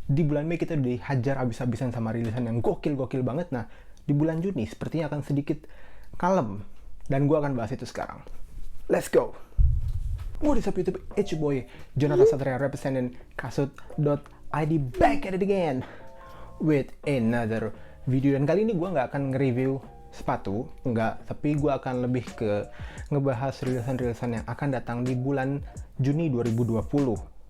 Di bulan Mei kita dihajar habis-habisan sama rilisan yang gokil-gokil banget. Nah, di bulan Juni sepertinya akan sedikit kalem. Dan gue akan bahas itu sekarang. Let's go! What is up YouTube? It's your boy Jonathan Satria representing Kasut.id back at it again with another video. Dan kali ini gue nggak akan nge-review sepatu, enggak, tapi gue akan lebih ke ngebahas rilisan-rilisan yang akan datang di bulan Juni 2020.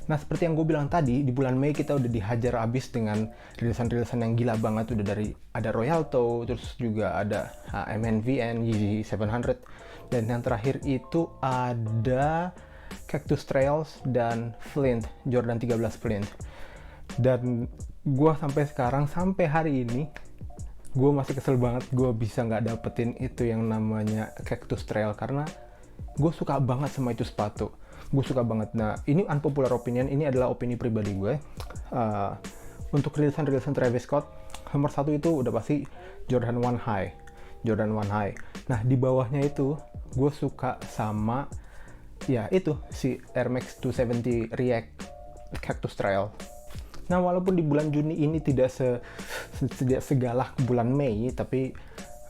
Nah, seperti yang gue bilang tadi, di bulan Mei kita udah dihajar abis dengan rilisan-rilisan yang gila banget. Udah dari ada Royalto, terus juga ada MNVN, Yeezy 700, dan yang terakhir itu ada Cactus Trails dan Flint, Jordan 13 Flint. Dan gue sampai sekarang, sampai hari ini, gue masih kesel banget gue bisa nggak dapetin itu yang namanya Cactus Trail, karena gue suka banget sama itu sepatu. Gue suka banget. Nah, ini unpopular opinion, ini adalah opini pribadi gue. Untuk rilisan-rilisan Travis Scott, nomor satu itu udah pasti Jordan 1 High. Jordan 1 High. Nah, di bawahnya itu, gue suka sama, ya itu, si Air Max 270 React Cactus Trail. Nah, walaupun di bulan Juni ini tidak segalak bulan Mei, tapi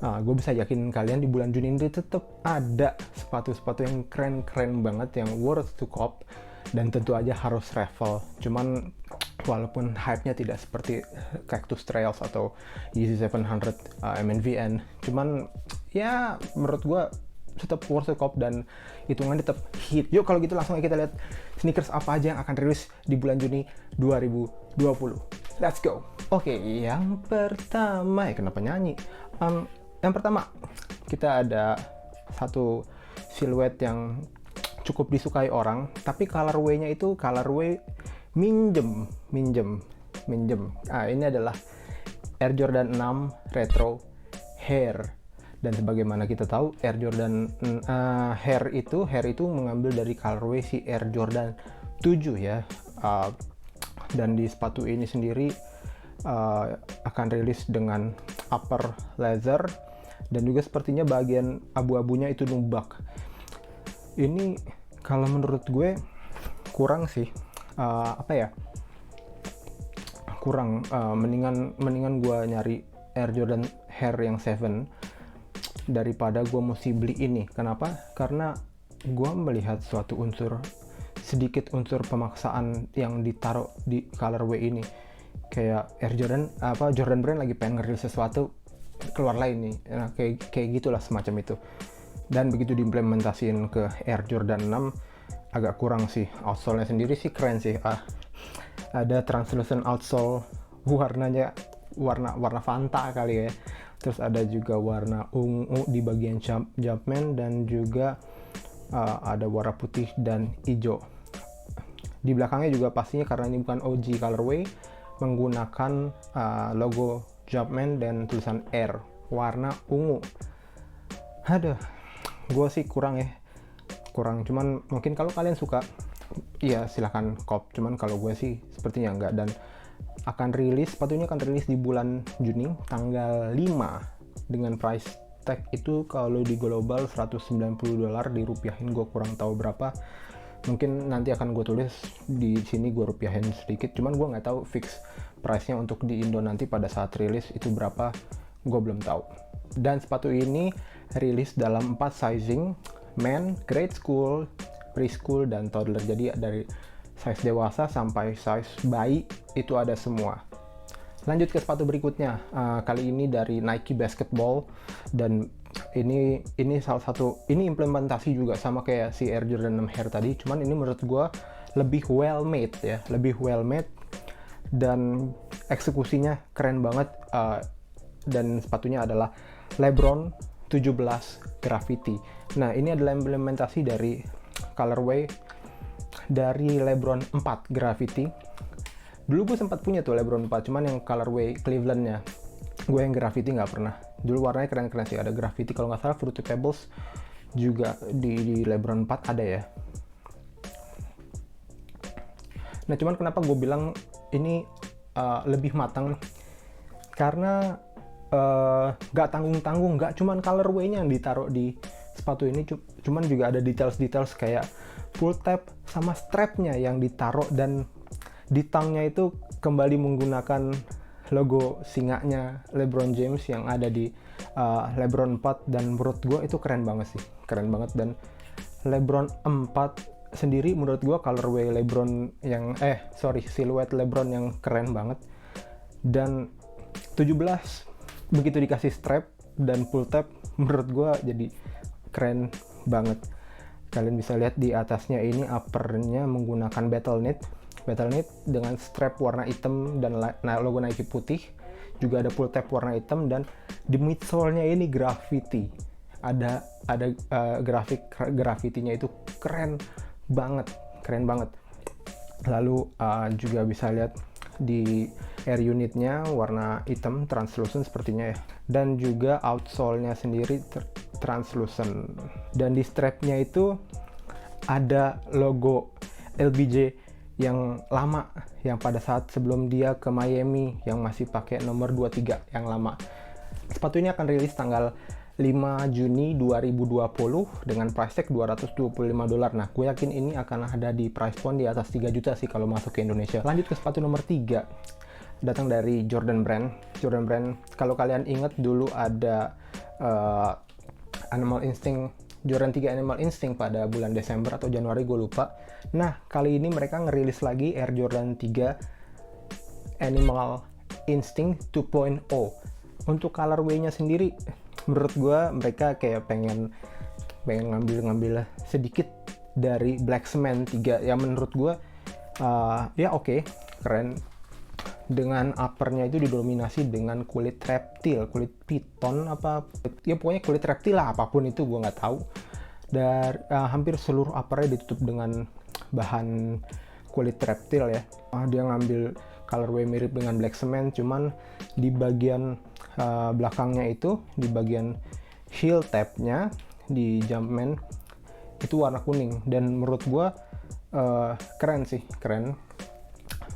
gue bisa yakin kalian di bulan Juni ini tetap ada sepatu-sepatu yang keren-keren banget, yang worth to cop, dan tentu aja harus travel. Cuman walaupun hype-nya tidak seperti Cactus Trails atau Yeezy 700 MNVN, cuman ya menurut gue tetap worth to cop dan hitungannya tetap hit. Yuk kalau gitu langsung aja kita lihat sneakers apa aja yang akan rilis di bulan Juni 2020. Let's go. Oke, yang pertama, kenapa nyanyi? Yang pertama, kita ada satu siluet yang cukup disukai orang, tapi colorway-nya itu colorway minjem. Ini adalah Air Jordan 6 Retro Hair. Dan sebagaimana kita tahu, Air Jordan Hair itu mengambil dari colorway si Air Jordan 7 ya. Dan di sepatu ini sendiri akan rilis dengan upper leather, dan juga sepertinya bagian abu-abunya itu nubak. Ini kalau menurut gue kurang sih, kurang. Mendingan gue nyari Air Jordan Hair yang 7 daripada gue mesti beli ini. Kenapa? Karena gue melihat sedikit unsur pemaksaan yang ditaruh di colorway ini. Kayak Air Jordan, Jordan Brand lagi pengen ngerilis sesuatu, keluar lain nih. Nah, kayak gitulah, semacam itu. Dan begitu diimplementasiin ke Air Jordan 6 agak kurang sih. Outsole-nya sendiri sih keren sih. Ada translucent outsole, warnanya warna Fanta kali ya. Terus ada juga warna ungu di bagian Jumpman, dan juga ada warna putih dan hijau. Di belakangnya juga pastinya, karena ini bukan OG colorway, menggunakan logo Jumpman dan tulisan Air warna ungu. Aduh, gue sih kurang. Cuman mungkin kalau kalian suka, ya silahkan cop. Cuman kalau gue sih sepertinya enggak. Dan sepatunya akan rilis di bulan Juni tanggal 5 dengan price tag itu kalau di global $190, dirupiahin gue kurang tahu berapa. Mungkin nanti akan gue tulis di sini, gue rupiahin sedikit. Cuman gue nggak tahu fix price-nya untuk di Indo nanti pada saat rilis itu berapa, gue belum tahu. Dan sepatu ini rilis dalam 4 sizing: men, grade school, preschool, dan toddler. Jadi dari size dewasa sampai size bayi itu ada semua. Lanjut ke sepatu berikutnya. Kali ini dari Nike Basketball, dan ini salah satu, ini implementasi juga sama kayak si Air Jordan 6 Hair tadi, cuman ini menurut gue lebih well made ya, dan eksekusinya keren banget. Dan sepatunya adalah LeBron 17 Graffiti. Nah, ini adalah implementasi dari colorway dari LeBron 4 Graffiti. Dulu gue sempat punya tuh LeBron 4, cuman yang colorway Cleveland-nya. Gue yang graffiti nggak pernah. Dulu warnanya keren-keren sih, ada graffiti. Kalau nggak salah Fruity Pebbles juga di LeBron 4 ada ya. Nah, cuman kenapa gue bilang ini lebih matang? Karena nggak tanggung-tanggung, nggak cuman colorway-nya yang ditaruh di sepatu ini, cuman juga ada details-details kayak full tap sama strapnya yang ditaruh, dan Di tangnya itu kembali menggunakan logo singanya LeBron James yang ada di LeBron 4, dan menurut gue itu keren banget sih, keren banget. Dan LeBron 4 sendiri menurut gue colorway LeBron yang siluet LeBron yang keren banget. Dan 17 begitu dikasih strap dan pull tab, menurut gue jadi keren banget. Kalian bisa lihat di atasnya ini uppernya menggunakan battle knit dengan strap warna hitam dan logo Nike putih. Juga ada pull tab warna hitam, dan di midsole-nya ini graffiti. Ada graffitinya itu keren banget. Lalu juga bisa lihat di air unitnya warna hitam translucent sepertinya ya, dan juga outsole-nya sendiri translucent. Dan di strapnya itu ada logo LBJ yang lama, yang pada saat sebelum dia ke Miami yang masih pakai nomor 23 yang lama. Sepatu ini akan rilis tanggal 5 Juni 2020 dengan price tag $225. Nah, gue yakin ini akan ada di price point di atas 3 juta sih kalau masuk ke Indonesia. Lanjut ke sepatu nomor 3, datang dari Jordan Brand. Kalau kalian ingat dulu ada Animal Instinct, Jordan 3 Animal Instinct pada bulan Desember atau Januari, gue lupa. Nah, kali ini mereka ngerilis lagi Air Jordan 3 Animal Instinct 2.0. Untuk colorway-nya sendiri, menurut gue mereka kayak pengen ngambil sedikit dari Black Cement 3 yang menurut gue oke, keren. Dengan uppernya itu didominasi dengan kulit reptil, kulit piton pokoknya kulit reptil lah, apapun itu gue nggak tahu. Dan hampir seluruh uppernya ditutup dengan bahan kulit reptil ya. Dia ngambil colorway mirip dengan Black Cement, cuman di bagian belakangnya itu, di bagian heel tabnya di Jumpman itu warna kuning, dan menurut gue keren.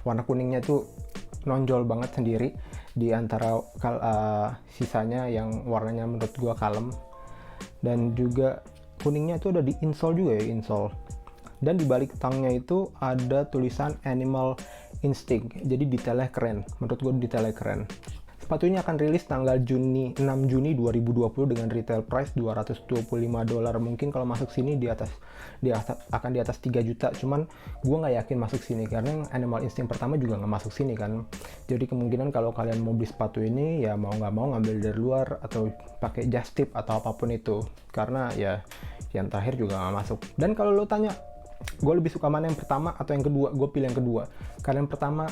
Warna kuningnya tuh nonjol banget sendiri di antara sisanya yang warnanya menurut gua kalem. Dan juga kuningnya itu ada di insole juga ya, insole. Dan di balik tangnya itu ada tulisan Animal Instinct, jadi detailnya keren, menurut gua detailnya keren. Sepatu ini akan rilis tanggal 6 Juni 2020 dengan retail price $225. Mungkin kalau masuk sini akan di atas 3 juta. Cuman gue nggak yakin masuk sini karena Animal Instinct pertama juga nggak masuk sini kan. Jadi kemungkinan kalau kalian mau beli sepatu ini ya mau nggak mau ngambil dari luar atau pakai just tip atau apapun itu. Karena ya yang terakhir juga nggak masuk. Dan kalau lo tanya gue lebih suka mana, yang pertama atau yang kedua, gue pilih yang kedua. Karena yang pertama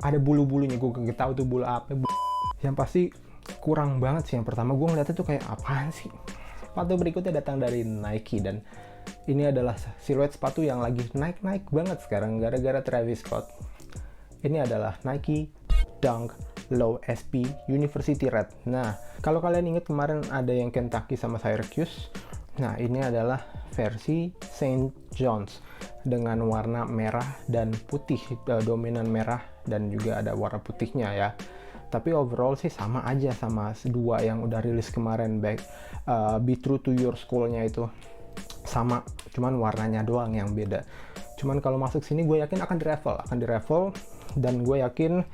ada bulu-bulunya, gue nggak tahu tuh bulu apa. Yang pasti kurang banget sih yang pertama. Gue ngeliatnya tuh kayak apaan sih. Sepatu berikutnya datang dari Nike, dan ini adalah siluet sepatu yang lagi naik banget sekarang gara-gara Travis Scott. Ini adalah Nike Dunk Low SP University Red. Nah, kalau kalian ingat kemarin ada yang Kentucky sama Syracuse. Nah, ini adalah versi St. John's dengan warna merah dan putih, dominan merah dan juga ada warna putihnya ya. Tapi overall sih sama aja sama dua yang udah rilis kemarin, baik Be True to Your School-nya itu sama, cuman warnanya doang yang beda. Cuman kalau masuk sini gue yakin akan di raffle, dan gue yakin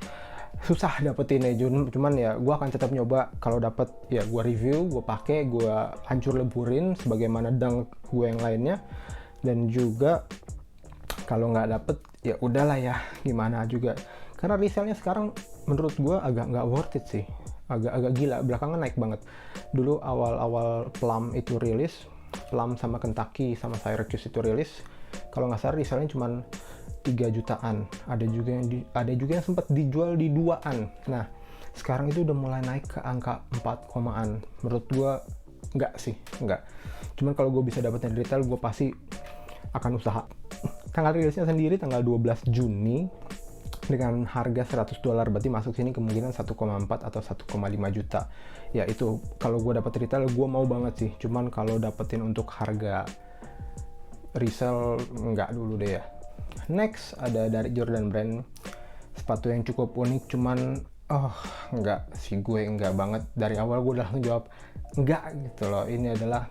susah dapetinnya. Cuman ya gue akan tetap nyoba. Kalau dapet ya gue review, gue pakai, gue hancur leburin sebagaimana dunk gue yang lainnya. Dan juga kalau nggak dapet ya udahlah ya, gimana juga. Karena resellnya sekarang menurut gue agak nggak worth it sih, agak gila. Belakangan naik banget. Dulu awal Plum itu rilis, Plum sama Kentucky sama Syracuse itu rilis, kalau nggak salah resellnya cuma 3 jutaan. Ada juga yang sempat dijual di 2-an. Nah, sekarang itu udah mulai naik ke angka 4-an. Menurut gue nggak. Cuman kalau gue bisa dapetin retail, gue pasti akan usaha. Tanggal rilisnya sendiri tanggal 12 Juni dengan harga $100, berarti masuk sini kemungkinan 1,4 atau 1,5 juta. Ya itu kalau gue dapet retail gue mau banget sih. Cuman kalau dapetin untuk harga resell nggak dulu deh ya. Next ada dari Jordan Brand, sepatu yang cukup unik, cuman nggak sih, gue nggak banget. Dari awal gue udah langsung jawab nggak gitu loh. Ini adalah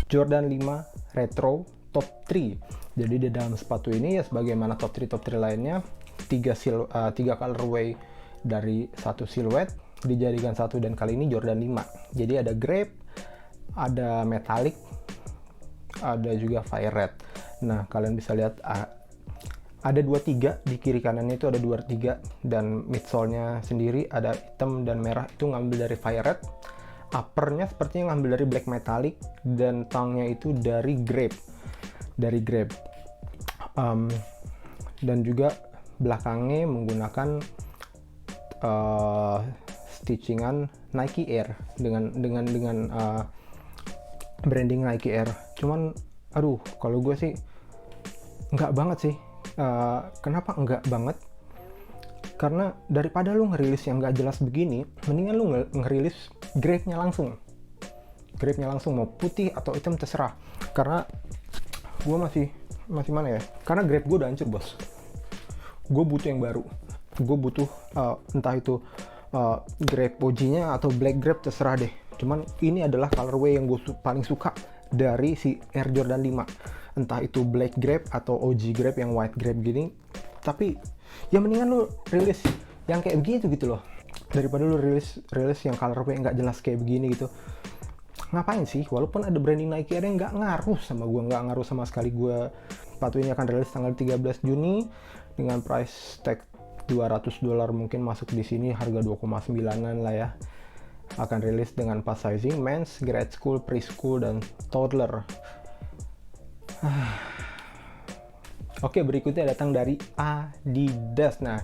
Jordan 5 Retro top 3. Jadi di dalam sepatu ini ya sebagaimana top 3 lainnya, 3 colorway dari satu siluet dijadikan satu, dan kali ini Jordan 5. Jadi ada grape, ada metallic, ada juga fire red. Nah, kalian bisa lihat ada 23 di kiri kanannya, itu ada 23, dan midsole-nya sendiri ada hitam dan merah, itu ngambil dari fire red. Uppernya sepertinya ngambil dari black metallic, dan tongue-nya itu dari grape. Dan juga belakangnya menggunakan stitchingan Nike Air dengan branding Nike Air. Cuman aduh, kalau gue sih enggak banget sih. Kenapa enggak banget? Karena daripada lu ngerilis yang nggak jelas begini, mendingan lu ngerilis grape-nya langsung. Grape-nya langsung, mau putih atau hitam terserah. Karena gue masih mana ya? Karena grape gue udah hancur, bos. Gue butuh yang baru. Gue butuh entah itu grape OG-nya atau black grape, terserah deh. Cuman ini adalah colorway yang gue paling suka dari si Air Jordan 5. Entah itu black grape atau OG grape yang white grape gini. Tapi ya mendingan lu rilis yang kayak begitu gitu loh, daripada lu rilis yang colorway nggak jelas kayak begini gitu. Ngapain sih? Walaupun ada branding Nike ada yang nggak ngaruh sama gue, nggak ngaruh sama sekali. Gue sepatu ini akan rilis tanggal 13 Juni dengan price tag $200, mungkin masuk di sini harga 2,9an lah ya. Akan rilis dengan 4 sizing, men's, grade school, preschool, dan toddler. Oke, berikutnya datang dari Adidas. Nah,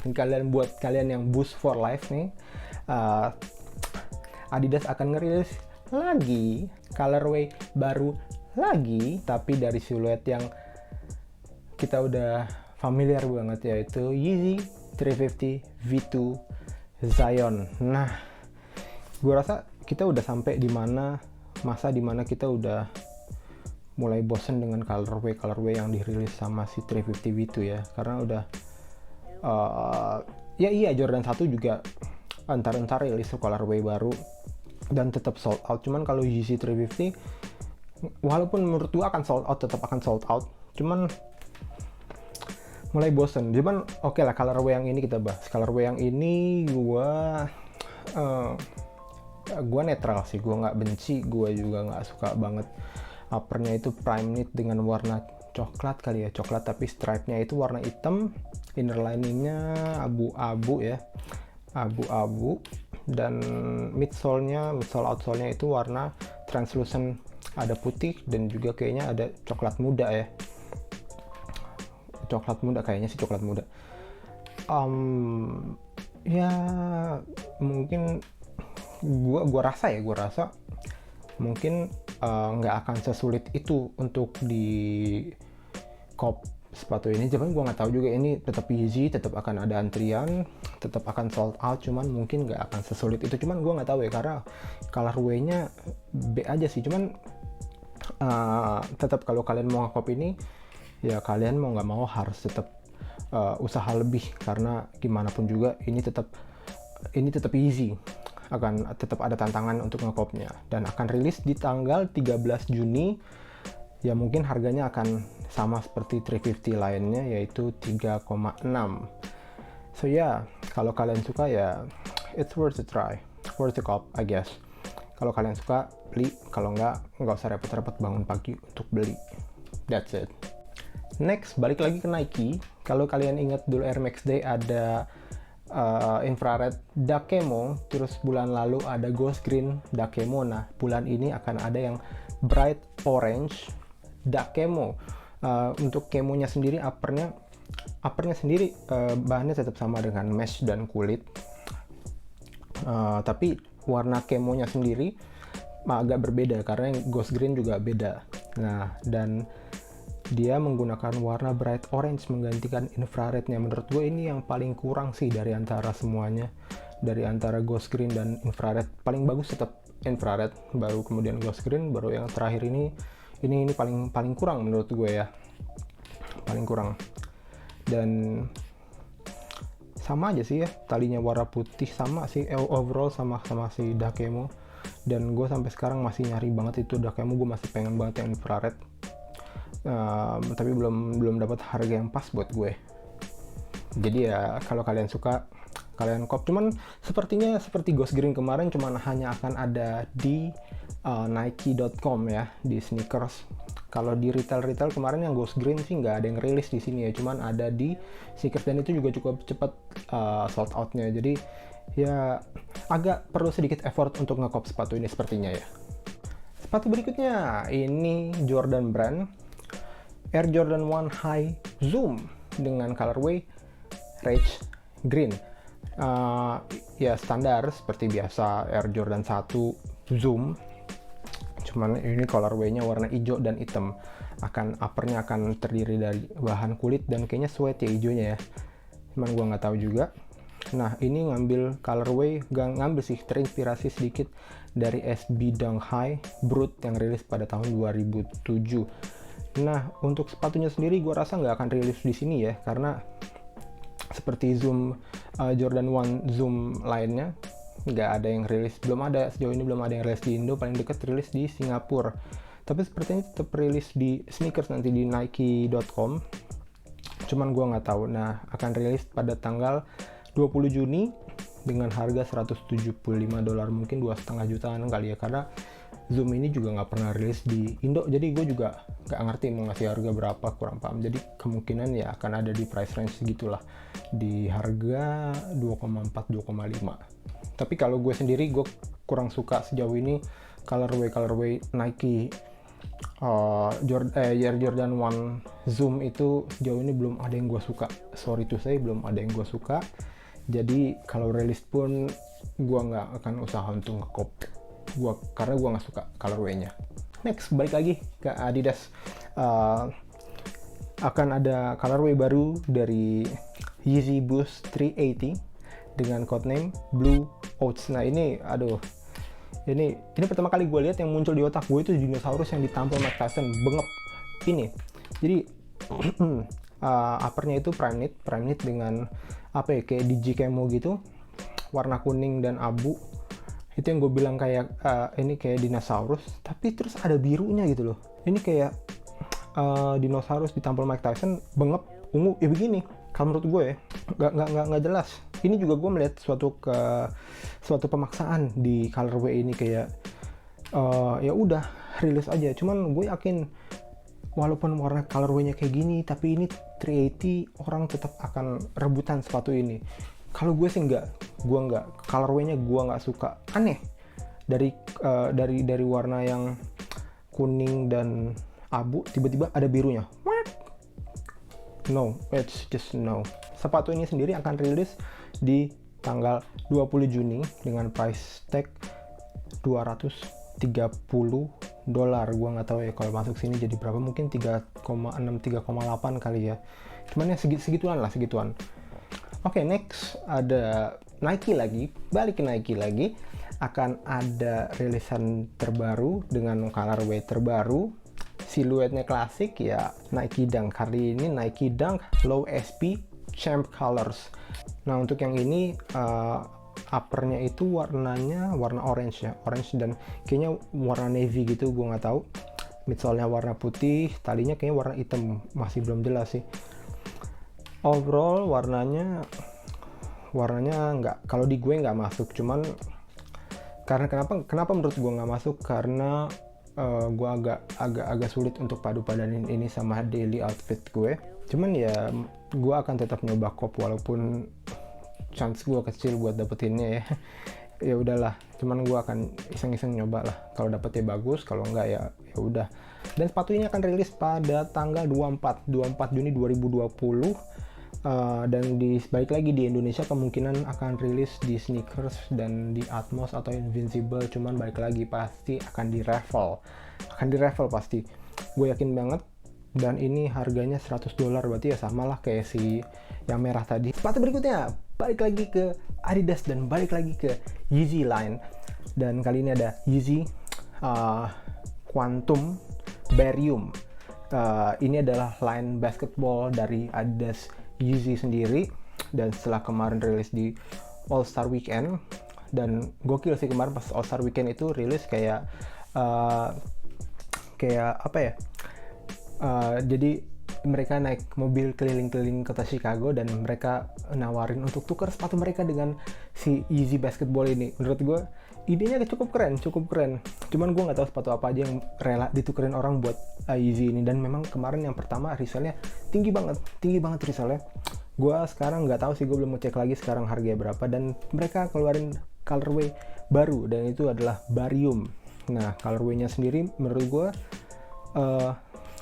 buat kalian yang Boost for Life nih, Adidas akan ngerilis lagi colorway baru lagi, tapi dari siluet yang kita udah familiar banget, yaitu Yeezy 350 V2 Zion. Nah, gue rasa kita udah sampai di masa dimana kita udah mulai bosen dengan colorway yang dirilis sama si 350 V2 ya, karena udah iya Jordan 1 juga entar rilis colorway baru dan tetap sold out. Cuman kalau Yeezy 350 walaupun menurut gua akan sold out, tetap akan sold out, cuman mulai bosen. Cuman oke lah, colorway yang ini kita bahas. Colorway yang ini gua netral sih, gua nggak benci, gua juga nggak suka banget. Uppernya itu prime knit dengan warna coklat kali ya, coklat tapi stripe-nya itu warna hitam, inner lining-nya abu-abu ya, abu-abu, dan midsole outsole-nya itu warna translucent, ada putih dan juga kayaknya ada coklat muda ya, coklat muda kayaknya sih, coklat muda. Ya mungkin gua rasa mungkin nggak akan sesulit itu untuk di cop sepatu ini. Cuman gue nggak tahu juga, ini tetap Yeezy, tetap akan ada antrian, tetap akan sold out, cuman mungkin nggak akan sesulit itu. Cuman gue nggak tahu ya, karena colorway-nya B aja sih. Cuman tetap kalau kalian mau nge-cop ini, ya kalian mau nggak mau harus tetap usaha lebih, karena gimana pun juga ini tetap Yeezy. Akan tetap ada tantangan untuk ngekopnya, dan akan rilis di tanggal 13 Juni. Ya mungkin harganya akan sama seperti 350 lainnya, yaitu 3,6. So ya, kalau kalian suka ya it's worth a try, worth a cop I guess. Kalau kalian suka beli, kalau nggak usah repot-repot bangun pagi untuk beli. That's it. Next, balik lagi ke Nike. Kalau kalian ingat dulu Air Max Day ada infrared dark camo, terus bulan lalu ada ghost green dark camo. Nah, bulan ini akan ada yang bright orange dark camo. Untuk camonya sendiri, uppernya sendiri bahannya tetap sama dengan mesh dan kulit, tapi warna camonya sendiri agak berbeda karena yang ghost green juga beda. Nah, dan dia menggunakan warna bright orange menggantikan infrarednya. Menurut gue ini yang paling kurang sih dari antara semuanya, dari antara ghost green dan infrared. Paling bagus tetap infrared, baru kemudian ghost green, baru yang terakhir ini paling kurang menurut gue ya, paling kurang. Dan sama aja sih ya, talinya warna putih sama sih, overall sama si Dakemo. Dan gue sampai sekarang masih nyari banget itu Dakemo, gue masih pengen banget yang infrared. tapi belum dapat harga yang pas buat gue. Jadi ya kalau kalian suka, kalian kop. Cuman sepertinya seperti Ghost Green kemarin cuman hanya akan ada di Nike.com ya, di sneakers. Kalau di retail kemarin yang Ghost Green sih nggak ada yang rilis di sini ya, cuman ada di sneakers, dan itu juga cukup cepat sold out-nya. Jadi ya agak perlu sedikit effort untuk ngekop sepatu ini sepertinya ya. Sepatu berikutnya ini Jordan Brand Air Jordan 1 High Zoom dengan colorway Rage Green. Ya standar seperti biasa Air Jordan 1 Zoom, cuman ini colorway-nya warna hijau dan hitam. Uppernya akan terdiri dari bahan kulit dan kayaknya suede ya hijaunya ya, cuman gua nggak tahu juga. Nah ini ngambil colorway, terinspirasi sedikit dari SB Dunk High Brute yang rilis pada tahun 2007. Nah untuk sepatunya sendiri gue rasa nggak akan rilis di sini ya, karena seperti Zoom Jordan 1 Zoom lainnya nggak ada yang rilis, sejauh ini belum ada yang rilis di Indo. Paling dekat rilis di Singapura, tapi sepertinya tetap rilis di sneakers nanti di Nike.com, cuman gue nggak tahu. Nah akan rilis pada tanggal 20 Juni dengan harga $175, mungkin 2,5 jutaan kali ya, karena Zoom ini juga nggak pernah rilis di Indo, jadi gue juga nggak ngerti mau ngasih harga berapa, kurang paham. Jadi kemungkinan ya akan ada di price range segitulah, di harga 2,4-2,5. Tapi kalau gue sendiri, gue kurang suka sejauh ini colorway Nike Air Jordan 1 Zoom itu sejauh ini belum ada yang gue suka. Sorry to say, belum ada yang gue suka. Jadi kalau rilis pun gue nggak akan usaha untuk ngekop karena gue nggak suka colorway-nya. Next, balik lagi ke Adidas. Akan ada colorway baru dari Yeezy Boost 380 dengan codename Blue Oats. Nah ini ini pertama kali gue lihat, yang muncul di otak gue itu dinosaurus yang ditampil Mike Tyson, bengep ini. Jadi uppernya itu prime knit dengan kayak DJ camo gitu, warna kuning dan abu. Itu yang gue bilang kayak ini kayak dinosaurus, tapi terus ada birunya gitu loh. Ini kayak dinosaurus ditampil Mike Tyson, bengep ungu ya begini. Kalau menurut gue ya nggak jelas. Ini juga gue melihat suatu pemaksaan di colorway ini, kayak ya udah rilis aja. Cuman gue yakin walaupun warna colorway-nya kayak gini, tapi ini 380 orang tetap akan rebutan sepatu ini. Kalau gue sih gue nggak, colorway-nya gue nggak suka, aneh. Dari warna yang kuning dan abu tiba-tiba ada birunya. What? No, it's just no. Sepatu ini sendiri akan rilis di tanggal 20 Juni dengan price tag $230. Gua nggak tahu ya kalau masuk sini jadi berapa, mungkin 3,6 3,8 kali ya. Cuman ya segituan. Oke, next ada Nike lagi. Balik ke Nike lagi, akan ada rilisan terbaru dengan colorway terbaru. Siluetnya klasik ya, Nike Dunk. Kali ini Nike Dunk Low SP Champ Colors. Nah untuk yang ini uppernya itu warnanya warna orange ya, orange dan kayaknya warna navy gitu, gue nggak tahu. Midsole-nya warna putih, talinya kayaknya warna hitam, masih belum jelas sih. Overall warnanya nggak, kalau di gue nggak masuk. Cuman karena kenapa menurut gue nggak masuk, karena gue agak sulit untuk padu-padanin ini sama daily outfit gue. Cuman ya gue akan tetap nyoba kop, walaupun chance gue kecil buat dapetinnya ya. Ya udahlah, cuman gue akan iseng-iseng nyoba lah. Kalau dapetnya bagus, kalau enggak ya udah. Dan sepatu ini akan rilis pada tanggal 24 Juni 2020. Dan balik lagi di Indonesia kemungkinan akan rilis di Sneakers dan di Atmos atau Invincible. Cuman balik lagi pasti akan di raffle pasti, gue yakin banget. Dan ini harganya $100, berarti ya samalah kayak si yang merah tadi. Sepatu berikutnya balik lagi ke Adidas dan balik lagi ke Yeezy line, dan kali ini ada Yeezy Quantum Barium. Ini adalah line basketball dari Adidas Yeezy sendiri, dan setelah kemarin rilis di All Star Weekend, dan gokil sih kemarin pas All Star Weekend itu rilis kayak apa ya, Jadi mereka naik mobil keliling-keliling kota Chicago dan mereka nawarin untuk tukar sepatu mereka dengan si Yeezy Basketball ini. Menurut gue idenya cukup keren. Cuman gue nggak tahu sepatu apa aja yang rela ditukerin orang buat Yeezy ini. Dan memang kemarin yang pertama resellnya tinggi banget resellnya. Gue sekarang nggak tahu sih, gue belum ngecek lagi sekarang harganya berapa. Dan mereka keluarin colorway baru dan itu adalah Barium. Nah, colorway-nya sendiri menurut gue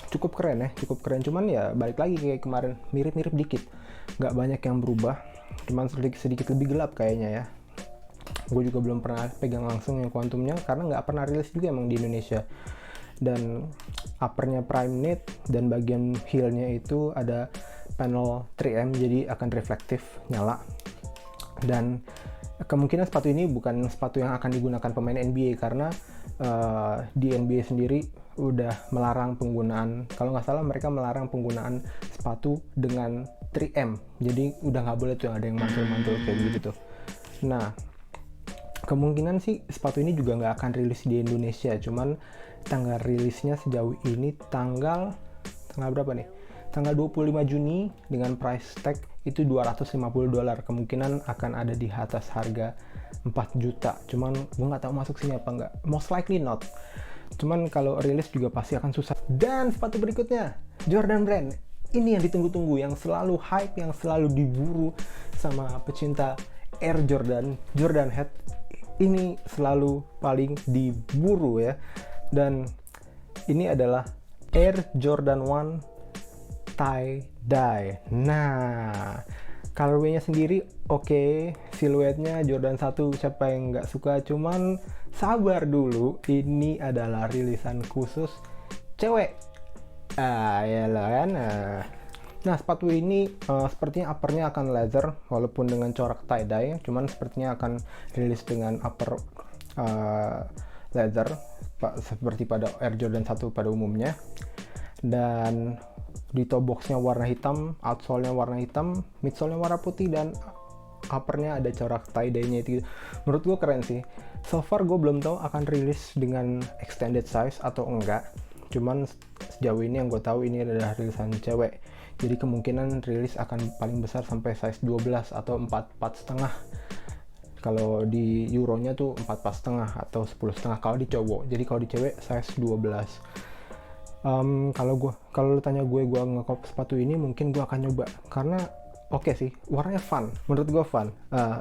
cukup keren, cuman ya balik lagi kayak kemarin, mirip-mirip dikit, nggak banyak yang berubah, cuman sedikit lebih gelap kayaknya ya. Gue juga belum pernah pegang langsung yang Quantumnya karena nggak pernah rilis juga emang di Indonesia. Dan uppernya Prime Knit dan bagian heelnya itu ada panel 3M, jadi akan reflektif nyala. Dan kemungkinan sepatu ini bukan sepatu yang akan digunakan pemain NBA karena di NBA sendiri udah melarang penggunaan, kalau nggak salah mereka melarang penggunaan sepatu dengan 3M, jadi udah nggak boleh tuh yang ada yang mantul-mantul kayak gitu tuh. Nah, kemungkinan sih sepatu ini juga nggak akan rilis di Indonesia, cuman tanggal rilisnya sejauh ini tanggal berapa nih? Tanggal 25 Juni dengan price tag itu $250. Kemungkinan akan ada di atas harga 4 juta. Cuman gue nggak tahu masuk sini apa nggak. Most likely not. Cuman kalau rilis juga pasti akan susah. Dan sepatu berikutnya, Jordan Brand. Ini yang ditunggu-tunggu, yang selalu hype, yang selalu diburu sama pecinta Air Jordan, Jordan Head. Ini selalu paling diburu ya. Dan ini adalah Air Jordan 1 tie-dye. Nah, colorway-nya sendiri oke, siluetnya Jordan 1 siapa yang nggak suka, cuman sabar dulu, ini adalah rilisan khusus cewek. Ya lah kan. Nah, sepatu ini sepertinya uppernya akan leather walaupun dengan corak tie-dye, cuman sepertinya akan rilis dengan upper leather seperti pada Air Jordan 1 pada umumnya. Dan di toe boxnya warna hitam, outsole-nya warna hitam, midsole-nya warna putih, dan uppernya ada corak tie-dye-nya itu. Menurut gue keren sih. So far gue belum tahu akan rilis dengan extended size atau enggak. Cuman sejauh ini yang gue tahu ini adalah rilisan cewek. Jadi kemungkinan rilis akan paling besar sampai size 12 atau 4,5. Kalau di euronya tuh 4,5 atau 10,5 kalau di cowok. Jadi kalau di cewek size 12. Kalau lu tanya gue ngekop sepatu ini, mungkin gue akan nyoba karena oke sih, warnanya fun, menurut gue fun,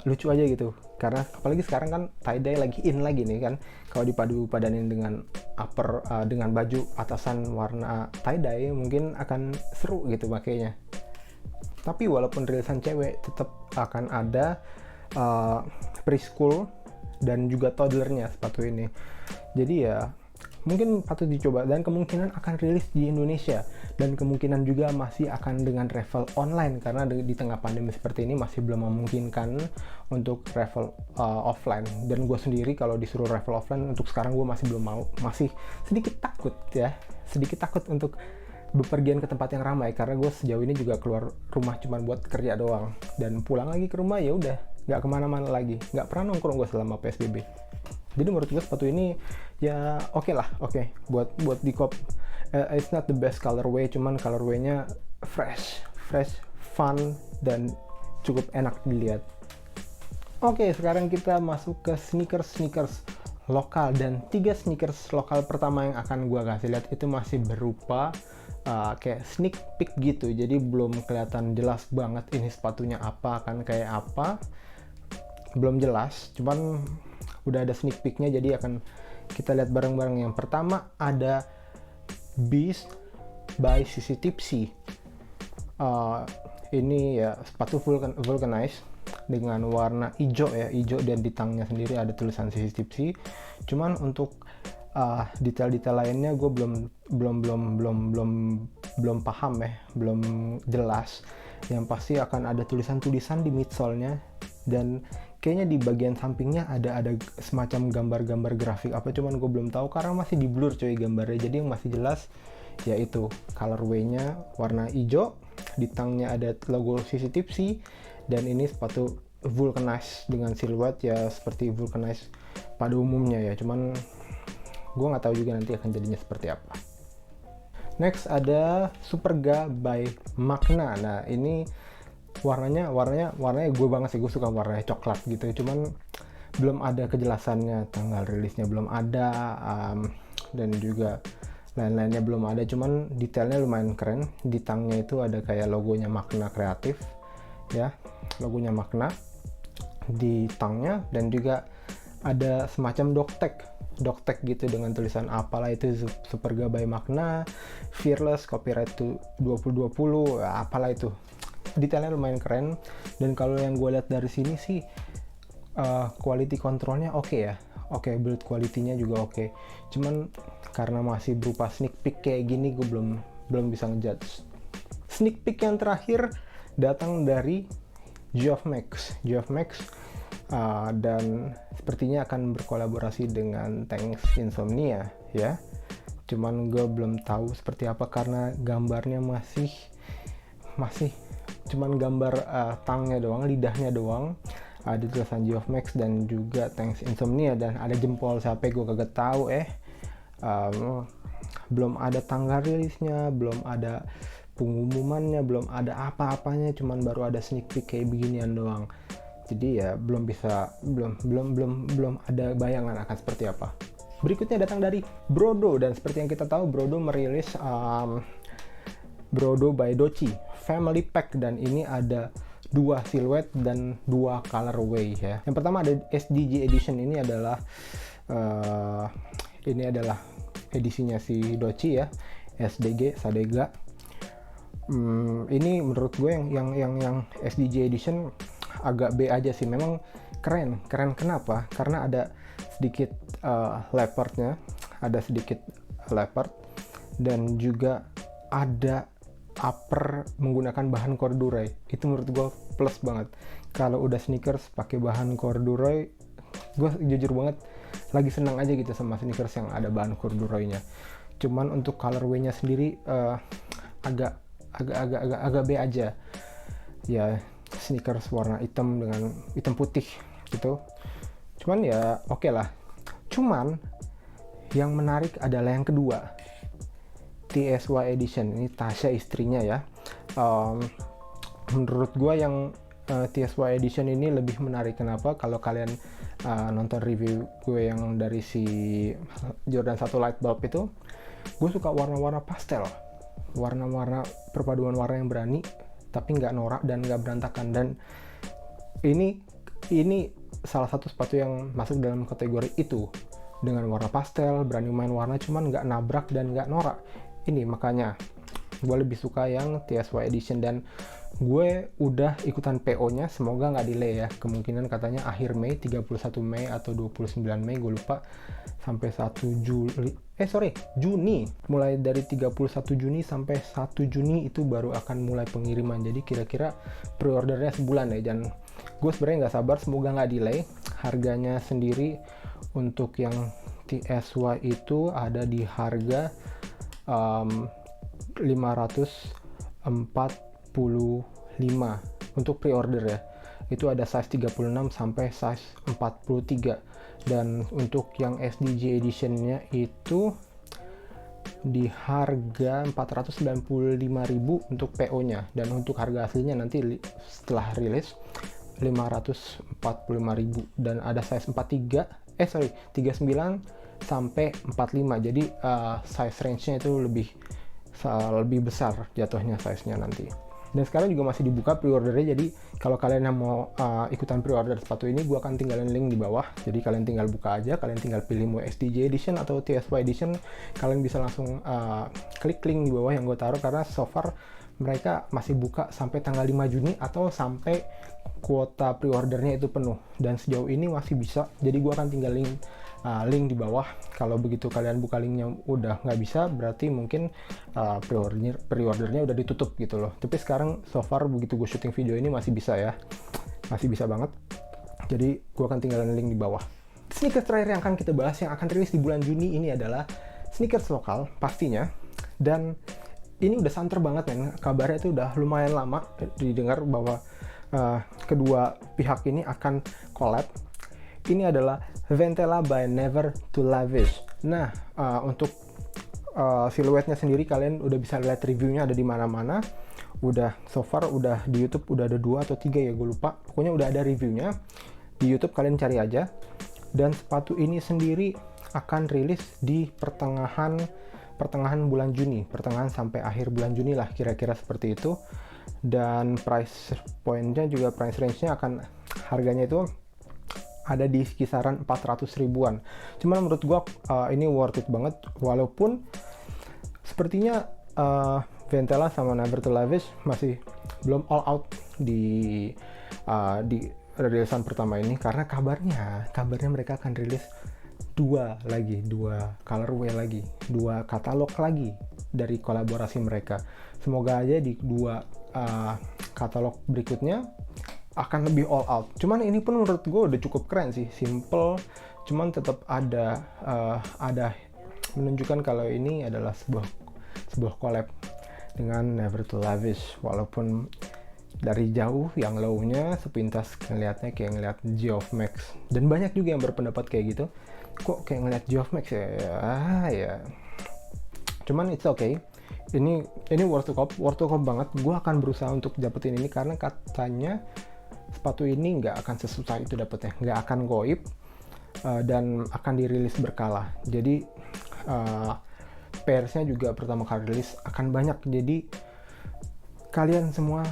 lucu aja gitu. Karena apalagi sekarang kan tie-dye lagi in lagi nih kan, kalau dipadu padanin dengan upper dengan baju atasan warna tie-dye mungkin akan seru gitu makanya. Tapi walaupun rilisan cewek, tetap akan ada preschool dan juga toddlernya sepatu ini. Jadi ya mungkin patut dicoba, dan kemungkinan akan rilis di Indonesia, dan kemungkinan juga masih akan dengan raffle online karena di tengah pandemi seperti ini masih belum memungkinkan untuk raffle offline. Dan gue sendiri kalau disuruh raffle offline untuk sekarang gue masih belum mau, masih sedikit takut untuk bepergian ke tempat yang ramai karena gue sejauh ini juga keluar rumah cuma buat kerja doang, dan pulang lagi ke rumah ya udah nggak kemana-mana lagi, nggak pernah nongkrong gue selama PSBB. Jadi menurut gue sepatu ini ya oke buat di cop. It's not the best colorway, cuman colorway-nya fresh, fun, dan cukup enak dilihat. Oke, sekarang kita masuk ke sneakers lokal, dan 3 sneakers lokal pertama yang akan gue kasih lihat itu masih berupa kayak sneak peek gitu. Jadi belum kelihatan jelas banget ini sepatunya apa, akan kayak apa, belum jelas, cuman udah ada sneak peeknya, jadi akan kita lihat bareng-bareng. Yang pertama ada Beast by Sissy Tipsy. Ini ya sepatu vulcanized dengan warna hijau dan di tangnya sendiri ada tulisan Sissy Tipsy. Cuman untuk detail-detail lainnya gue belum paham belum jelas. Yang pasti akan ada tulisan-tulisan di midsole-nya, dan kayaknya di bagian sampingnya ada semacam gambar-gambar grafik apa, cuman gue belum tahu karena masih di blur coy gambarnya. Jadi yang masih jelas yaitu colorway-nya warna hijau, di tangnya ada logo Sissy Tipsy, dan ini sepatu vulcanized dengan siluet ya seperti vulcanized pada umumnya ya, cuman gue nggak tahu juga nanti akan jadinya seperti apa. Next ada Superga by Magna. Nah ini warnanya gue banget sih, gue suka warnanya coklat gitu, cuman belum ada kejelasannya, tanggal rilisnya belum ada, dan juga lain-lainnya belum ada, cuman detailnya lumayan keren. Di tangnya itu ada kayak logonya Magna Kreatif ya, logonya Magna di tangnya, dan juga ada semacam doktek gitu dengan tulisan apalah itu, Superga by Magna, Fearless, copyright to 2020, apalah itu. Detailnya lumayan keren, dan kalau yang gue lihat dari sini sih quality controlnya oke ya, build quality-nya juga oke. Cuman karena masih berupa sneak peek kayak gini, gue belum bisa ngejudge. Sneak peek yang terakhir datang dari Geoff Max, dan sepertinya akan berkolaborasi dengan Tanks Insomnia ya. Cuman gue belum tahu seperti apa karena gambarnya masih cuman gambar tangnya doang, lidahnya doang, ada tulisan Geoff Max dan juga Tanks Insomnia, dan ada jempol siapa gue kagak tahu. Belum ada tanggal rilisnya, belum ada pengumumannya, belum ada apa-apanya, cuman baru ada sneak peek kayak beginian doang. Jadi ya belum ada bayangan akan seperti apa. Berikutnya datang dari Brodo, dan seperti yang kita tahu Brodo merilis Brodo by Dochi Family Pack, dan ini ada 2 siluet dan 2 colorway ya. Yang pertama ada SDG Edition, ini adalah edisinya si Dochi ya, SDG Sadega. Ini menurut gue yang SDG Edition agak B aja sih. Memang keren kenapa? Karena ada sedikit leopard, dan juga ada upper menggunakan bahan corduroy. Itu menurut gue plus banget. Kalau udah sneakers pakai bahan corduroy, gue jujur banget lagi senang aja gitu sama sneakers yang ada bahan corduroynya. Cuman untuk colorway-nya sendiri agak B aja ya. Sneakers warna hitam dengan hitam putih gitu, cuman ya oke lah. Cuman yang menarik adalah yang kedua, TSY Edition. Ini Tasya istrinya ya. Menurut gue yang TSY Edition ini lebih menarik. Kenapa? Kalau kalian nonton review gue yang dari si Jordan 1 Light Bulb itu, gue suka warna-warna pastel, warna-warna perpaduan warna yang berani tapi nggak norak dan nggak berantakan. Dan ini salah satu sepatu yang masuk dalam kategori itu, dengan warna pastel, berani main warna, cuman nggak nabrak dan nggak norak. Ini makanya gue lebih suka yang TSY Edition, dan gue udah ikutan PO-nya, semoga nggak delay ya. Kemungkinan katanya akhir Mei, 31 Mei atau 29 Mei, gue lupa, sampai 1 Juni. Mulai dari 31 Juni sampai 1 Juni itu baru akan mulai pengiriman. Jadi kira-kira pre-ordernya sebulan ya, dan gue sebenarnya nggak sabar, semoga nggak delay. Harganya sendiri untuk yang TSY itu ada di harga 545 untuk pre-order ya. Itu ada size 36 sampai size 43, dan untuk yang SDG editionnya itu di harga 495.000 untuk PO-nya, dan untuk harga aslinya nanti setelah rilis 545.000, dan ada size 39 sampai 45. Jadi size range-nya itu lebih besar jatuhnya size-nya nanti. Dan sekarang juga masih dibuka pre-ordernya, jadi kalau kalian yang mau ikutan pre-order sepatu ini, gue akan tinggalin link di bawah. Jadi kalian tinggal buka aja, kalian tinggal pilih mau SDJ Edition atau TSY Edition, kalian bisa langsung klik link di bawah yang gue taruh, karena so far mereka masih buka sampai tanggal 5 Juni atau sampai kuota pre-ordernya itu penuh, dan sejauh ini masih bisa. Jadi gue akan tinggalin link di bawah. Kalau begitu kalian buka linknya udah nggak bisa, berarti mungkin pre-ordernya udah ditutup gitu loh. Tapi sekarang so far begitu gue syuting video ini masih bisa ya, masih bisa banget. Jadi gue akan tinggalin link di bawah. Sneakers terakhir yang akan kita bahas yang akan rilis di bulan Juni ini adalah sneakers lokal pastinya, dan ini udah santer banget men. Kabarnya itu udah lumayan lama didengar bahwa kedua pihak ini akan collab. Ini adalah Ventela by Never Too Lavish. Nah, untuk siluetnya sendiri kalian udah bisa lihat reviewnya ada di mana-mana. Udah so far udah di YouTube udah ada 2 atau 3 ya, gue lupa. Pokoknya udah ada reviewnya. Di YouTube kalian cari aja. Dan sepatu ini sendiri akan rilis di pertengahan bulan Juni, pertengahan sampai akhir bulan Juni lah, kira-kira seperti itu. Dan price point-nya juga, price range-nya akan, harganya itu ada di kisaran 400 ribuan. Cuman menurut gua ini worth it banget, walaupun sepertinya Ventela sama Never to Lavish masih belum all out di rilisan pertama ini, karena kabarnya mereka akan rilis 2 colorway lagi, 2 katalog lagi dari kolaborasi mereka. Semoga aja di 2 katalog berikutnya akan lebih all out. Cuman ini pun menurut gue udah cukup keren sih, simple, cuman tetap ada menunjukkan kalau ini adalah sebuah collab dengan Never to Lavish. Walaupun dari jauh yang low-nya sepintas ngeliatnya kayak ngeliat Geoff Max, dan banyak juga yang berpendapat kayak gitu, kok kayak ngeliat Geoff Max ya. Cuman it's okay, ini worth to cop banget. Gue akan berusaha untuk dapetin ini karena katanya sepatu ini nggak akan sesusah itu dapetnya, nggak akan goib, dan akan dirilis berkala. Jadi pairs-nya juga pertama kali rilis akan banyak, jadi kalian semua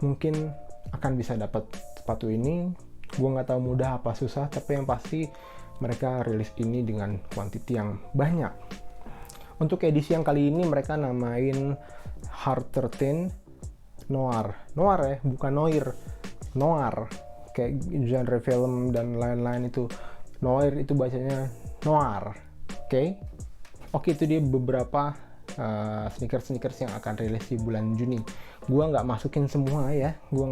mungkin akan bisa dapat sepatu ini. Gue nggak tahu mudah apa susah, tapi yang pasti mereka rilis ini dengan quantity yang banyak. Untuk edisi yang kali ini mereka namain Hard 13 Noir ya, bukan Noir kayak genre film dan lain-lain. Itu Noir, itu bacanya Noir. Oke, itu dia beberapa sneakers yang akan rilis di bulan Juni. Gua nggak masukin semua ya, gue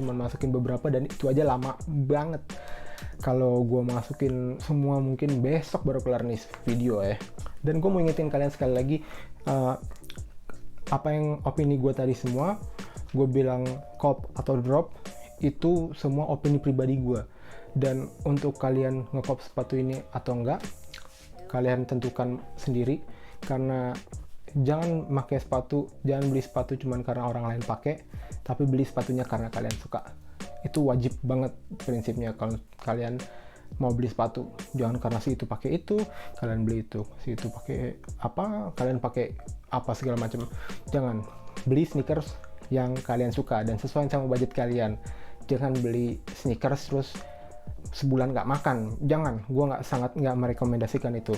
cuma masukin beberapa, dan itu aja lama banget. Kalau gue masukin semua mungkin besok baru kelar nih video ya. Dan gue mau ingetin kalian sekali lagi, apa yang opini gue tadi semua, gue bilang cop atau drop, itu semua opini pribadi gue. Dan untuk kalian ngekop sepatu ini atau enggak, kalian tentukan sendiri. Karena jangan beli sepatu cuman karena orang lain pakai, tapi beli sepatunya karena kalian suka. Itu wajib banget prinsipnya. Kalau kalian mau beli sepatu, jangan karena si itu pakai itu kalian beli itu, si itu pakai apa kalian pakai apa segala macam. Jangan, beli sneakers yang kalian suka dan sesuai sama budget kalian. Jangan beli sneakers terus sebulan nggak makan. Jangan, gue nggak merekomendasikan itu.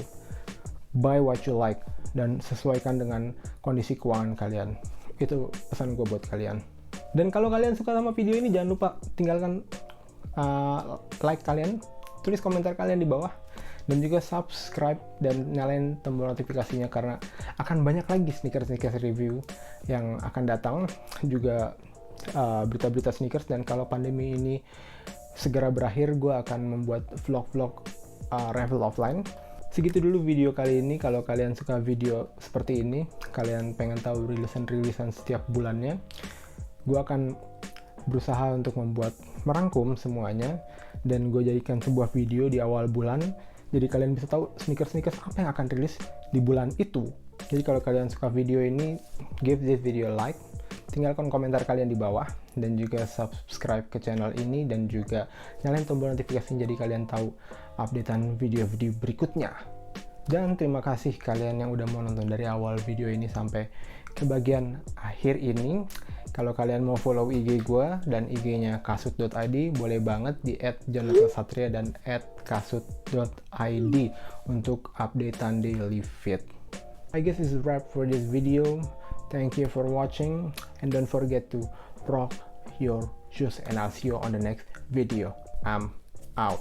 Buy what you like dan sesuaikan dengan kondisi keuangan kalian. Itu pesan gue buat kalian. Dan kalau kalian suka sama video ini, jangan lupa tinggalkan like kalian, tulis komentar kalian di bawah, dan juga subscribe dan nyalain tombol notifikasinya, karena akan banyak lagi sneakers review yang akan datang, juga berita-berita sneakers. Dan kalau pandemi ini segera berakhir, gue akan membuat vlog review offline. Segitu dulu video kali ini. Kalau kalian suka video seperti ini, kalian pengen tahu rilisan setiap bulannya, gue akan berusaha untuk merangkum semuanya, dan gue jadikan sebuah video di awal bulan, jadi kalian bisa tahu sneakers apa yang akan rilis di bulan itu. Jadi kalau kalian suka video ini, give this video a like, tinggalkan komentar kalian di bawah, dan juga subscribe ke channel ini, dan juga nyalain tombol notifikasi jadi kalian tahu updatean video-video berikutnya. Dan terima kasih kalian yang udah mau nonton dari awal video ini sampai ke bagian akhir ini. Kalau kalian mau follow IG gue dan IG-nya kasut.id, boleh banget di @jonathansatria dan @kasut.id untuk updatean daily feed. I guess this is wrap for this video. Thank you for watching, and don't forget to rock your shoes, and I'll see you on the next video. I'm out.